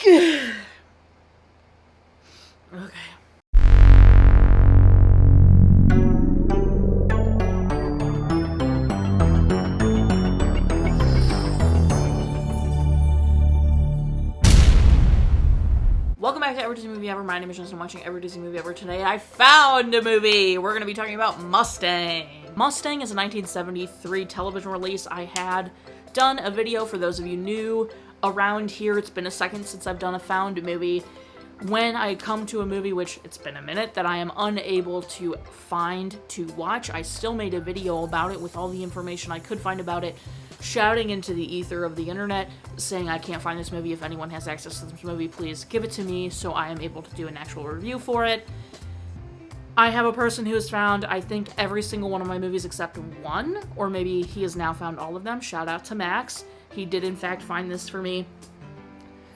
Okay. Welcome back to Every Disney Movie Ever. My name is Jess and I'm watching Every Disney Movie Ever. Today I found a movie. We're going to be talking about Mustang. Mustang is a 1973 television release. I had done a video, for those of you new around here. It's been a second since I've done a found movie. When I come to a movie, which it's been a minute, that I am unable to find to watch, I still made a video about it with all the information I could find about it, shouting into the ether of the internet, saying I can't find this movie. If anyone has access to this movie, please give it to me so I am able to do an actual review for it. I have a person who has found, I think, every single one of my movies except one, or maybe he has now found all of them. Shout out to Max. He did, in fact, find this for me,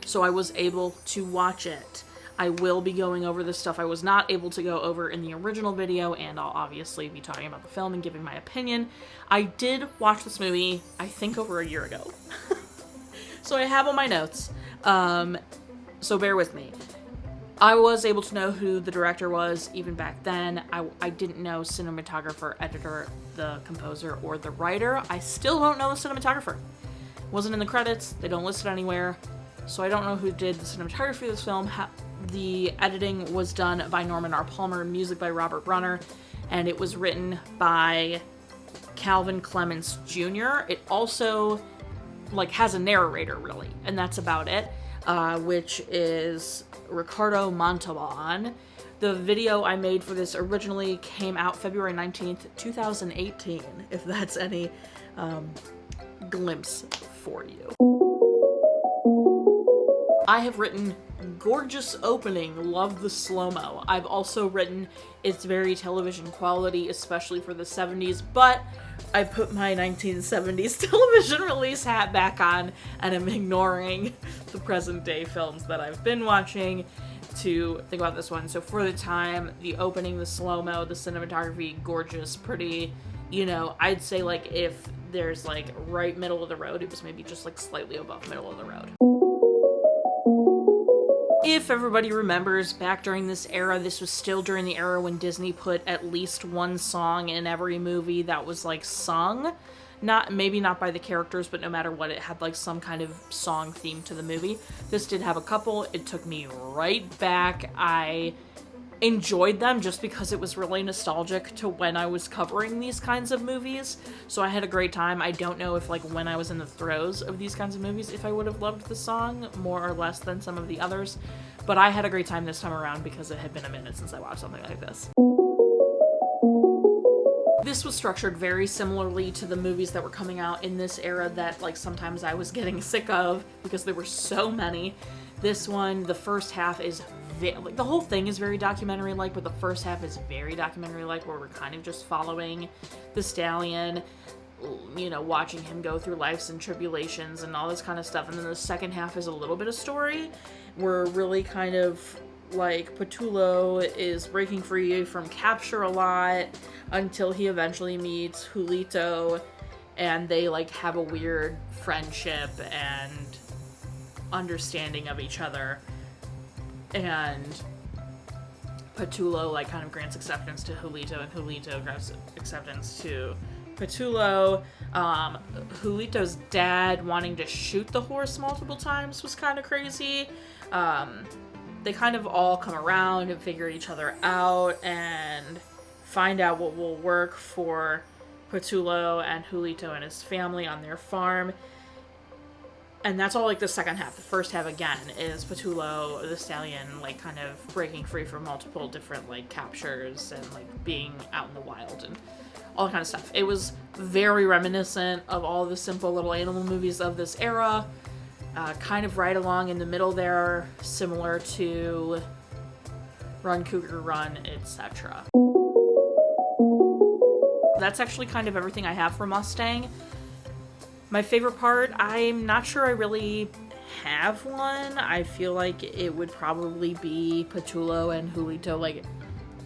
so I was able to watch it. I will be going over the stuff I was not able to go over in the original video, and I'll obviously be talking about the film and giving my opinion. I did watch this movie, I think, over a year ago. So I have all my notes, so bear with me. I was able to know who the director was even back then. I didn't know cinematographer, editor, the composer, or the writer. I still don't know the cinematographer. Wasn't in the credits, they don't list it anywhere, so I don't know who did the cinematography of this film. The editing was done by Norman R. Palmer, music by Robert Brunner, and it was written by Calvin Clements Jr. It also, has a narrator, really, and that's about it, which is Ricardo Montalban. The video I made for this originally came out February 19th, 2018, if that's any glimpse for you. I have written gorgeous opening, love the slow-mo. I've also written it's very television quality, especially for the 70s, but I put my 1970s television release hat back on and I'm ignoring the present day films that I've been watching to think about this one. So for the time, the opening, the slow-mo, the cinematography, gorgeous, pretty, I'd say if there's right middle of the road, it was maybe just slightly above middle of the road. If everybody remembers, back during this era, this was still during the era when Disney put at least one song in every movie that was sung. Maybe not by the characters, but no matter what, it had some kind of song theme to the movie. This did have a couple. It took me right back. I enjoyed them just because it was really nostalgic to when I was covering these kinds of movies. So I had a great time. I don't know if when I was in the throes of these kinds of movies, if I would have loved the song more or less than some of the others. But I had a great time this time around because it had been a minute since I watched something like this. This was structured very similarly to the movies that were coming out in this era that sometimes I was getting sick of because there were so many. This one, the first half is the whole thing is very documentary-like, but the first half is very documentary-like, where we're kind of just following the stallion, watching him go through life's and tribulations and all this kind of stuff. And then the second half is a little bit of story. We're really kind of Patullo is breaking free from capture a lot until he eventually meets Julito, and they have a weird friendship and understanding of each other. And Patullo kind of grants acceptance to Julito, and Julito grants acceptance to Patullo. Julito's dad wanting to shoot the horse multiple times was kind of crazy. They kind of all come around and figure each other out and find out what will work for Patullo and Julito and his family on their farm. And that's all the second half. The first half, again, is Patullo, the stallion, kind of breaking free from multiple different, captures and, being out in the wild and all that kind of stuff. It was very reminiscent of all the simple little animal movies of this era. Kind of right along in the middle there, similar to Run, Cougar, Run, etc. That's actually kind of everything I have for Mustang. My favorite part, I'm not sure I really have one. I feel like it would probably be Patullo and Julito,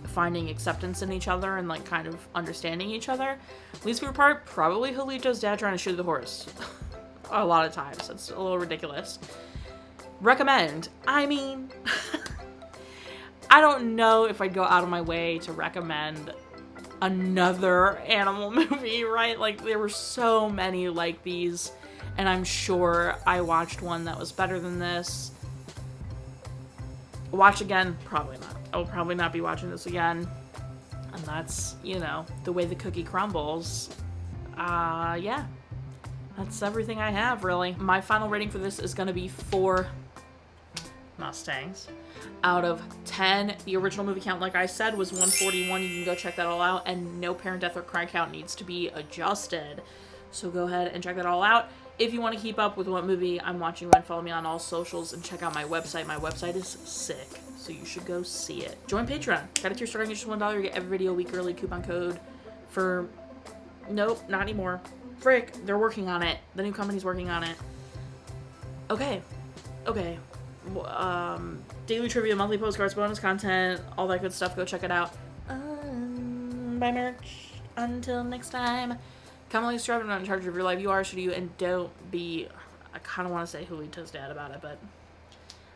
finding acceptance in each other and, kind of understanding each other. Least favorite part, probably Julito's dad trying to shoot the horse. A lot of times. It's a little ridiculous. Recommend. I mean, I don't know if I'd go out of my way to recommend another animal movie, right? Like, there were so many like these, and I'm sure I watched one that was better than this. Watch again? Probably not. I will probably not be watching this again. And that's, you know, the way the cookie crumbles. Yeah. That's everything I have, really. My final rating for this is going to be 4 Mustangs out of 10. The original movie count, like I said, was 141. You can go check that all out. And no parent death or cry count needs to be adjusted. So go ahead and check that all out. If you want to keep up with what movie I'm watching, follow me on all socials and check out my website. My website is sick, so you should go see it. Join Patreon. Got a tier starting at just $1. You get every video a week early. Coupon code for... Nope, not anymore. Frick, they're working on it. The new company's working on it. Okay. Daily trivia, monthly postcards, bonus content, all that good stuff. Go check it out. Buy merch. Until next time. Kamil Bednarczyk, I'm not in charge of your life. You are, should you, and don't be... I kind of want to say Julito's dad about it, but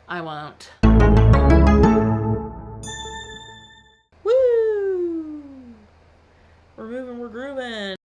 I won't.